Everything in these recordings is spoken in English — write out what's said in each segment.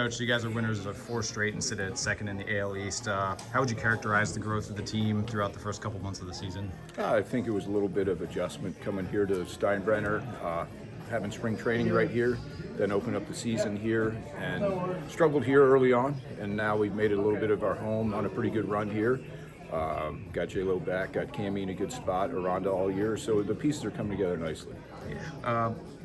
Coach, you guys are winners of 4 straight and sit at second in the AL East. How would you characterize the growth of the team throughout the first couple months of the season? I think it was a little bit of adjustment coming here to Steinbrenner, having spring training right here, then open up the season here, and struggled here early on, and now we've made it a little bit of our home on a pretty good run here. Got J-Lo back, got Cammy in a good spot, Aranda all year, so the pieces are coming together nicely.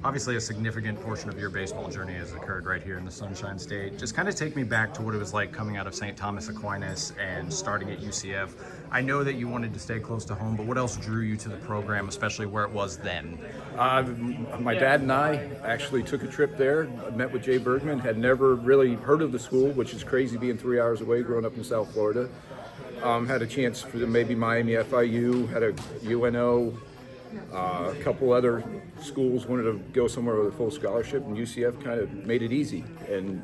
Obviously, a significant portion of your baseball journey has occurred right here in the Sunshine State. Just kind of take me back to what it was like coming out of St. Thomas Aquinas and starting at UCF. I know that you wanted to stay close to home, but what else drew you to the program, especially where it was then? My dad and I actually took a trip there, met with Jay Bergman, had never really heard of the school, which is crazy being 3 hours away growing up in South Florida. Had a chance for maybe Miami FIU, had a UNO, a couple other schools wanted to go somewhere with a full scholarship, and UCF kind of made it easy, and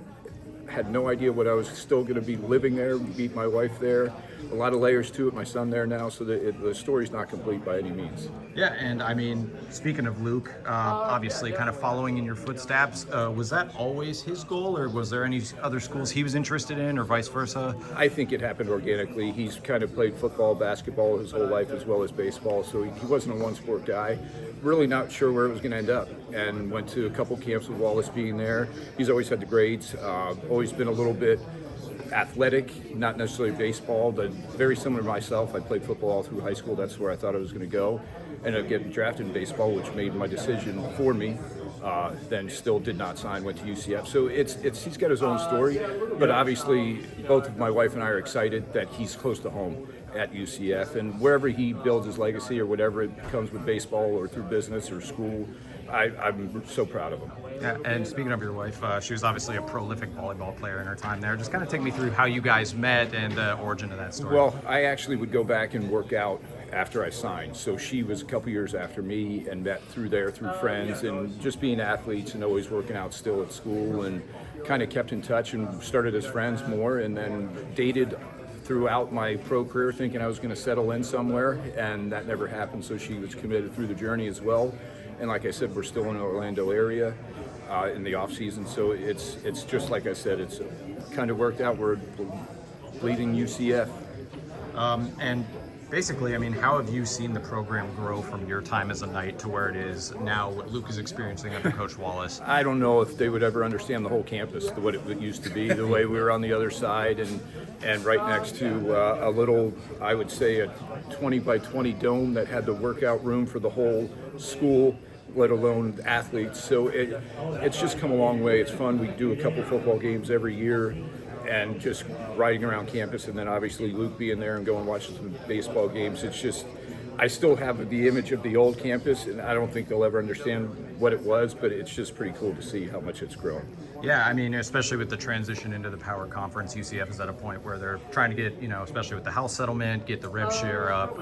had no idea what I was still going to be living there, meet my wife there. A lot of layers to it, my son there now, so the story's not complete by any means. Yeah, and I mean, speaking of Luke, obviously kind of following in your footsteps, was that always his goal, or was there any other schools he was interested in, or vice versa? I think it happened organically. He's kind of played football, basketball his whole life as well as baseball, so he wasn't a one-sport guy. Really not sure where it was going to end up, and went to a couple camps with Wallace being there. He's always had the grades, always been a little bit athletic, not necessarily baseball, but very similar to myself. I played football all through high school. That's where I thought I was going to go. Ended up getting drafted in baseball, which made my decision for me. Then still did not sign, went to UCF. So he's got his own story, but obviously both of my wife and I are excited that he's close to home at UCF, and wherever he builds his legacy or whatever it becomes with baseball or through business or school, I'm so proud of him. Yeah, and speaking of your wife, she was obviously a prolific volleyball player in her time there. Just kind of take me through how you guys met and the origin of that story. Well, I actually would go back and work out after I signed. So she was a couple years after me, and met through friends, and just being athletes and always working out still at school, and kind of kept in touch and started as friends more, and then dated throughout my pro career thinking I was going to settle in somewhere, and that never happened. So she was committed through the journey as well. And like I said, we're still in the Orlando area in the off season, so it's just like I said, it's kind of worked out. We're bleeding UCF. And basically, I mean, how have you seen the program grow from your time as a Knight to where it is now, what Luke is experiencing under Coach Wallace? I don't know if they would ever understand the whole campus, what it used to be, the way we were on the other side and right next to a little, I would say, a 20 by 20 dome that had the workout room for the whole school, let alone athletes. So it's just come a long way. It's fun. We do a couple football games every year, and just riding around campus, and then obviously Luke being there and going and watching some baseball games. It's just, I still have the image of the old campus, and I don't think they'll ever understand what it was, but it's just pretty cool to see how much it's grown. Yeah, I mean, especially with the transition into the Power Conference, UCF is at a point where they're trying to get, especially with the house settlement, get the rev share up.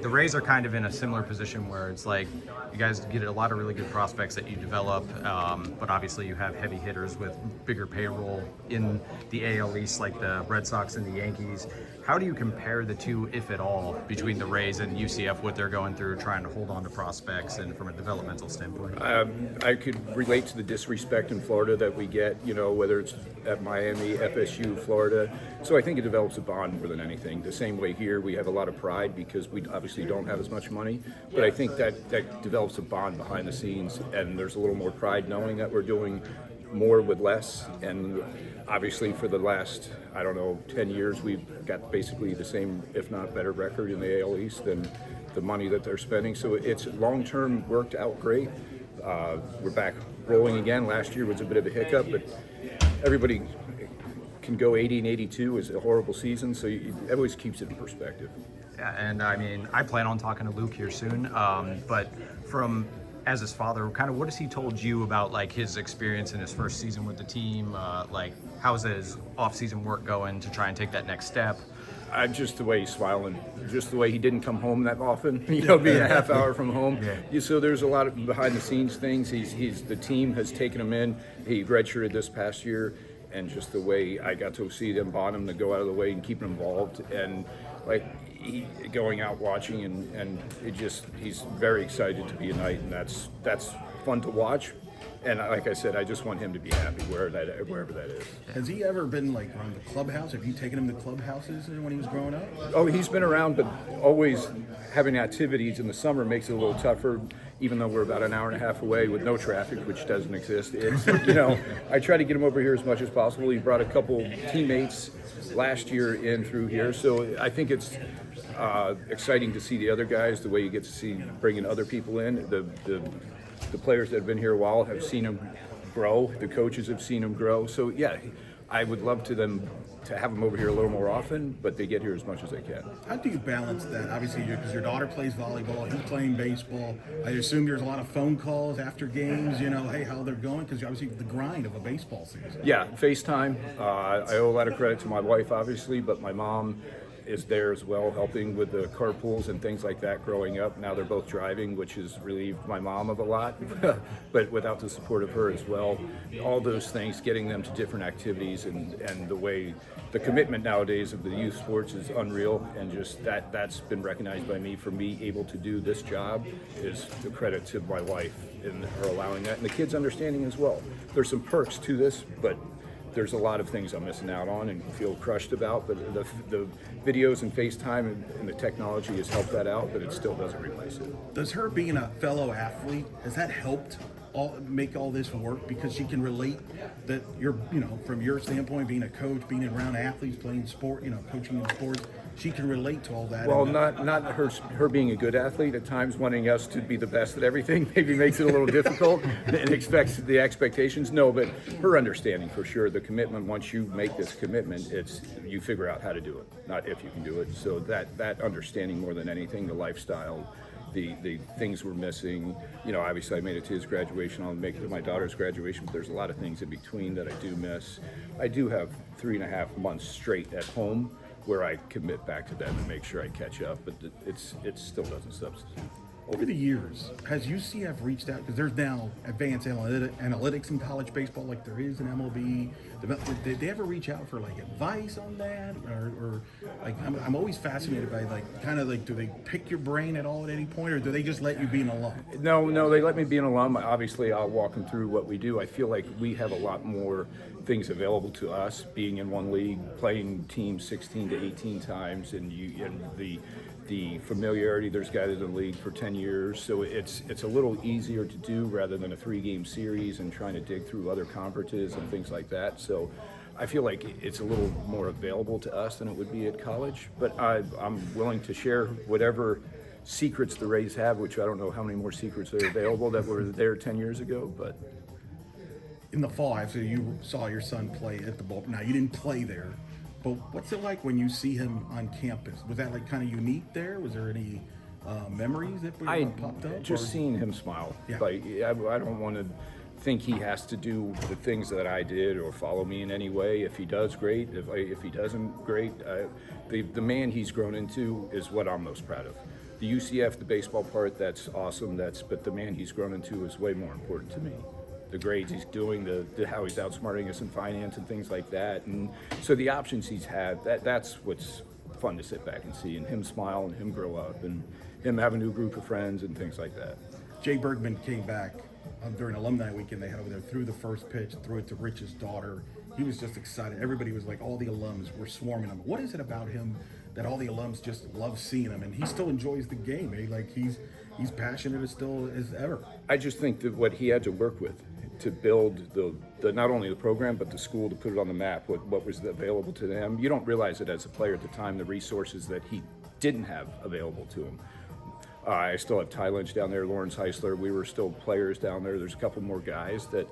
The Rays are kind of in a similar position where it's like you guys get a lot of really good prospects that you develop, but obviously you have heavy hitters with bigger payroll in the AL East, like the Red Sox and the Yankees. How do you compare the two, if at all, between the Rays and UCF, what they're going through, trying to hold on to prospects and from a developmental standpoint? I could relate to the disrespect in Florida that we get, whether it's at Miami, FSU, Florida. So I think it develops a bond more than anything. The same way here, we have a lot of pride because we obviously don't have as much money, but I think that develops a bond behind the scenes, and there's a little more pride knowing that we're doing more with less. And obviously for the last, 10 years, we've got basically the same, if not better, record in the AL East than the money that they're spending. So it's long-term worked out great. We're back rolling again. Last year was a bit of a hiccup, but everybody can go 80 and 82 is a horrible season, so it always keeps it in perspective. Yeah, and I mean, I plan on talking to Luke here soon, but as his father, kind of what has he told you about like his experience in his first season with the team? Like, how's his off-season work going to try and take that next step? Just the way he's smiling, just the way he didn't come home that often, being a half hour from home. Yeah. So there's a lot of behind-the-scenes things. The team has taken him in. He redshirted this past year, and just the way I got to see them bond him to go out of the way and keep him involved, and like going out watching, and he's very excited to be a Knight, and that's fun to watch. And like I said, I just want him to be happy wherever that is. Has he ever been like around the clubhouse? Have you taken him to clubhouses when he was growing up? Oh, he's been around, but always having activities in the summer makes it a little tougher, even though we're about an hour and a half away with no traffic, which doesn't exist. It's, I try to get him over here as much as possible. He brought a couple teammates last year in through here, so I think it's exciting to see the other guys, the way you get to see bringing other people in. The players that have been here a while have seen him grow. The coaches have seen him grow. So yeah, I would love to have them over here a little more often, but they get here as much as they can. How do you balance that? Obviously, because your daughter plays volleyball, he's playing baseball. I assume there's a lot of phone calls after games, hey, how they're going, because obviously the grind of a baseball season. Yeah, FaceTime. I owe a lot of credit to my wife, obviously, but my mom is there as well, helping with the carpools and things like that growing up. Now they're both driving, which has relieved my mom of a lot, but without the support of her as well. All those things, getting them to different activities and the way the commitment nowadays of the youth sports is unreal, and just that's been recognized by me. For me, able to do this job is the credit to my wife and her allowing that, and the kids understanding as well. There's some perks to this, but there's a lot of things I'm missing out on and feel crushed about, but the videos and FaceTime and the technology has helped that out, but it still doesn't replace it. Does her being a fellow athlete, has that helped make all this work? Because she can relate that you're, from your standpoint, being a coach, being around athletes, playing sport, coaching in sports, she can relate to all that. Well, not her being a good athlete. At times, wanting us to be the best at everything maybe makes it a little difficult and expects the expectations. No, but her understanding for sure. The commitment. Once you make this commitment, it's you figure out how to do it, not if you can do it. So that understanding more than anything, the lifestyle. The things we're missing, obviously I made it to his graduation. I'll make it to my daughter's graduation, but there's a lot of things in between that I do miss. I do have 3.5 months straight at home where I commit back to them and make sure I catch up, but it still doesn't substitute. Over the years, has UCF reached out, because there's now advanced analytics in college baseball like there is in MLB. Did they ever reach out for advice on that, or I'm always fascinated by do they pick your brain at all at any point, or do they just let you be an alum? No, they let me be an alum. Obviously, I'll walk them through what we do. I feel like we have a lot more things available to us, being in one league, playing teams 16 to 18 times, and the familiarity. There's guys in the league for 10 years, so it's a little easier to do rather than a 3-game series and trying to dig through other conferences and things like that. So I feel like it's a little more available to us than it would be at college, but I'm willing to share whatever secrets the Rays have, which I don't know how many more secrets are available that were there 10 years ago, but in the fall, after you saw your son play at the ball, now you didn't play there, but what's it like when you see him on campus? Was that kind of unique there? Was there any memories that popped up? Just seeing him smile. Yeah. I don't want to think he has to do the things that I did or follow me in any way. If he does, great. If he doesn't, great. The man he's grown into is what I'm most proud of. The UCF, the baseball part, that's awesome. But the man he's grown into is way more important to me. The grades he's doing, how he's outsmarting us in finance and things like that. And so the options he's had, that's what's fun to sit back and see, and him smile and him grow up and him have a new group of friends and things like that. Jay Bergman came back during alumni weekend they had over there, threw the first pitch, threw it to Rich's daughter. He was just excited. Everybody was all the alums were swarming him. What is it about him that all the alums just love seeing him, and he still enjoys the game? He's passionate as ever. I just think that what he had to work with to build the not only the program but the school, to put it on the map, what was available to them. You don't realize it as a player at the time, the resources that he didn't have available to him. I still have Ty Lynch down there, Lawrence Heisler. We were still players down there. There's a couple more guys that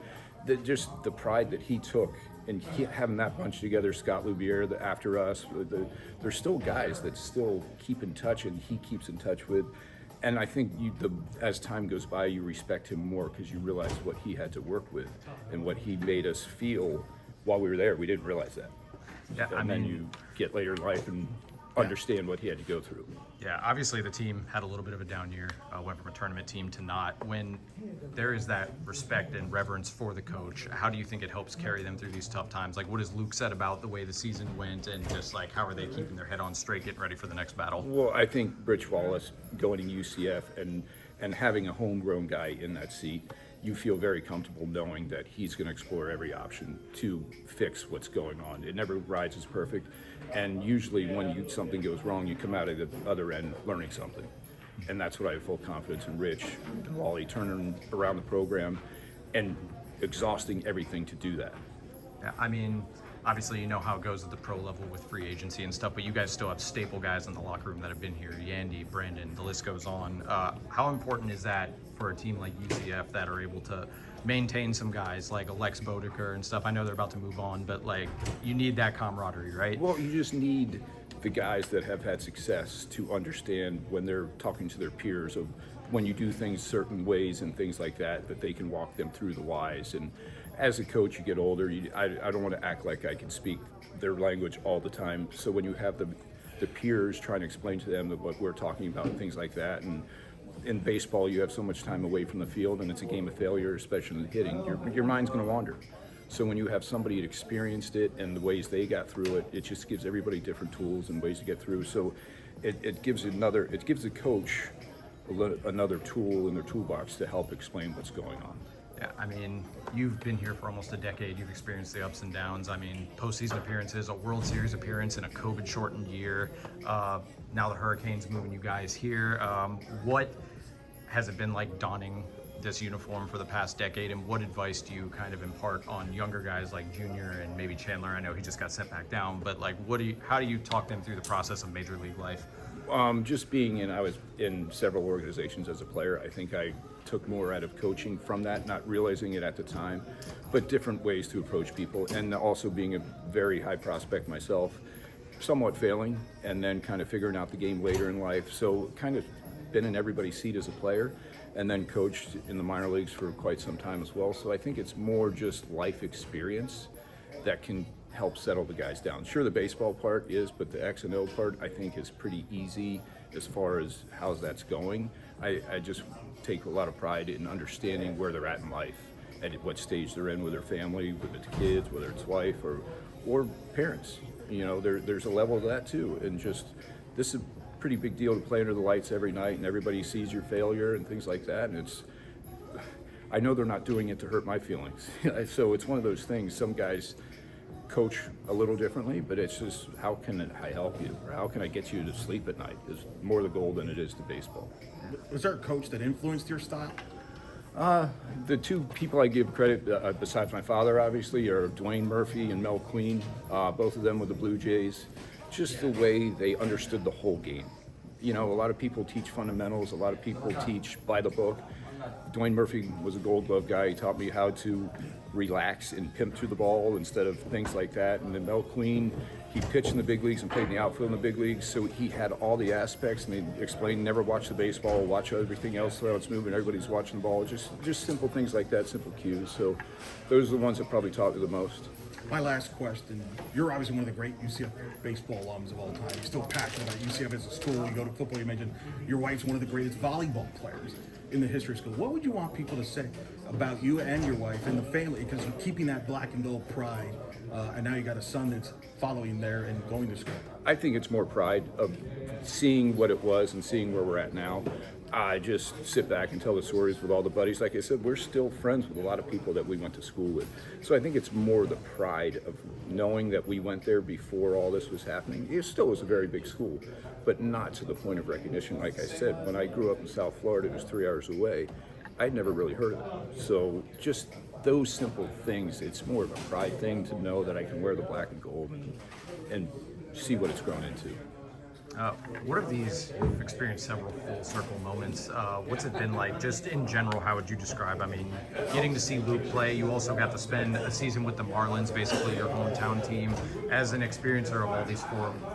just the pride that he took and having that bunch together. Scott Loubier after us. There's still guys that still keep in touch, and he keeps in touch with. And I think as time goes by, you respect him more because you realize what he had to work with and what he made us feel while we were there. We didn't realize that. Yeah, then you get later in life and understand what he had to go through. Yeah, obviously the team had a little bit of a down year, went from a tournament team to not. When there is that respect and reverence for the coach, how do you think it helps carry them through these tough times? What has Luke said about the way the season went, and just how are they keeping their head on straight, getting ready for the next battle? Well, I think Rich Wallace going to UCF and having a homegrown guy in that seat, you feel very comfortable knowing that he's going to explore every option to fix what's going on. It never rides as perfect, and usually when something goes wrong, you come out of the other end learning something. And that's what I have full confidence in Rich and Wally turning around the program and exhausting everything to do that. Yeah, I mean, obviously you know how it goes at the pro level with free agency and stuff, but you guys still have staple guys in the locker room that have been here, Yandy, Brandon, the list goes on. How important is that for a team like UCF that are able to maintain some guys like Alex Bodeker and stuff? I know they're about to move on, but like, you need that camaraderie, right? Well, you just need the guys that have had success to understand when they're talking to their peers of when you do things certain ways and things like that, that they can walk them through the whys. And as a coach, you get older, I don't want to act like I can speak their language all the time. So when you have the peers trying to explain to them what we're talking about and things like that, and in baseball you have so much time away from the field and it's a game of failure, especially in hitting, your mind's going to wander. So when you have somebody that experienced it and the ways they got through it, it just gives everybody different tools and ways to get through. So it gives the coach another tool in their toolbox to help explain what's going on. Yeah, I mean, you've been here for almost a decade. You've experienced the ups and downs. I mean, postseason appearances, a World Series appearance in a COVID-shortened year. Now the Hurricanes moving you guys here. What has it been like donning this uniform for the past decade, and what advice do you kind of impart on younger guys like Junior and maybe Chandler? I know he just got sent back down, but like, how do you talk them through the process of Major League life? Just being I was in several organizations as a player. I think I took more out of coaching from that, not realizing it at the time, but different ways to approach people, and also being a very high prospect myself, somewhat failing, and then kind of figuring out the game later in life. So kind of been in everybody's seat as a player, and then coached in the minor leagues for quite some time as well. So I think it's more just life experience that can help settle the guys down. Sure, the baseball part is, but the X and O part I think is pretty easy as far as how that's going. I just take a lot of pride in understanding where they're at in life, at what stage they're in with their family, with its kids, whether it's wife or parents. You know, there's a level of that too, and just this is a pretty big deal to play under the lights every night, and everybody sees your failure and things like that. And I know they're not doing it to hurt my feelings. So it's one of those things. Some guys coach a little differently, but it's just, how can I help you, or how can I get you to sleep at night is more the goal than it is to baseball. Was there a coach that influenced your style? The two people I give credit, besides my father obviously, are Dwayne Murphy and Mel Queen, both of them with the Blue Jays. Just the way they understood the whole game. You know, a lot of people teach fundamentals, a lot of people teach by the book. Dwayne Murphy was a Gold Glove guy. He taught me how to relax and pimp through the ball instead of things like that. And then Mel Queen, he pitched in the big leagues and played in the outfield in the big leagues, so he had all the aspects, and they explained never watch the baseball, watch everything else, how it's moving, everybody's watching the ball, just simple things like that, simple cues. So those are the ones that probably taught me the most. My last question, you're obviously one of the great UCF baseball alums of all time. You're still passionate about UCF as a school. You go to football, you mentioned your wife's one of the greatest volleyball players in the history of school. What would you want people to say about you and your wife and the family? Because you're keeping that black and gold pride, and now you got a son that's following there and going to school. I think it's more pride of seeing what it was and seeing where we're at now. I just sit back and tell the stories with all the buddies. Like I said, we're still friends with a lot of people that we went to school with. So I think it's more the pride of knowing that we went there before all this was happening. It still was a very big school, but not to the point of recognition. Like I said, when I grew up in South Florida, it was 3 hours away. I'd never really heard of it. So just those simple things, it's more of a pride thing to know that I can wear the black and gold and see what it's grown into. What are these, you've experienced several full circle moments. What's it been like, just in general, how would you describe? I mean, getting to see Luke play, you also got to spend a season with the Marlins, basically your hometown team. As an experiencer of all these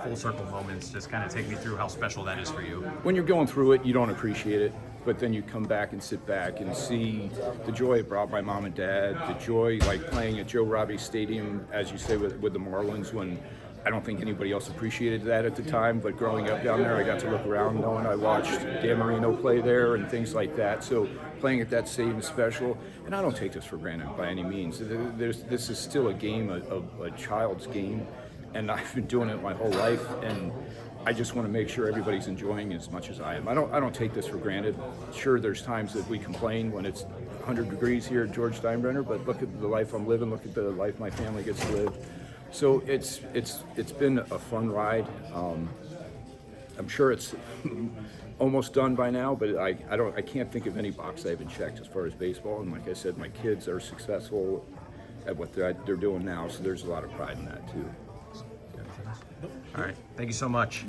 full circle moments, just kind of take me through how special that is for you. When you're going through it, you don't appreciate it, but then you come back and sit back and see the joy it brought my mom and dad, the joy like playing at Joe Robbie Stadium, as you say, with the Marlins, when I don't think anybody else appreciated that at the time, but growing up down there, I got to look around knowing I watched Dan Marino play there and things like that. So playing at that stadium is special, and I don't take this for granted by any means. This is still a game, a child's game, and I've been doing it my whole life, and I just want to make sure everybody's enjoying it as much as I am. I don't take this for granted. Sure, there's times that we complain when it's 100 degrees here at George Steinbrenner, but look at the life I'm living, look at the life my family gets to live. So it's been a fun ride. I'm sure it's almost done by now, but I can't think of any box I haven't checked as far as baseball. And like I said, my kids are successful at what they're doing now, so there's a lot of pride in that too. All right, thank you so much.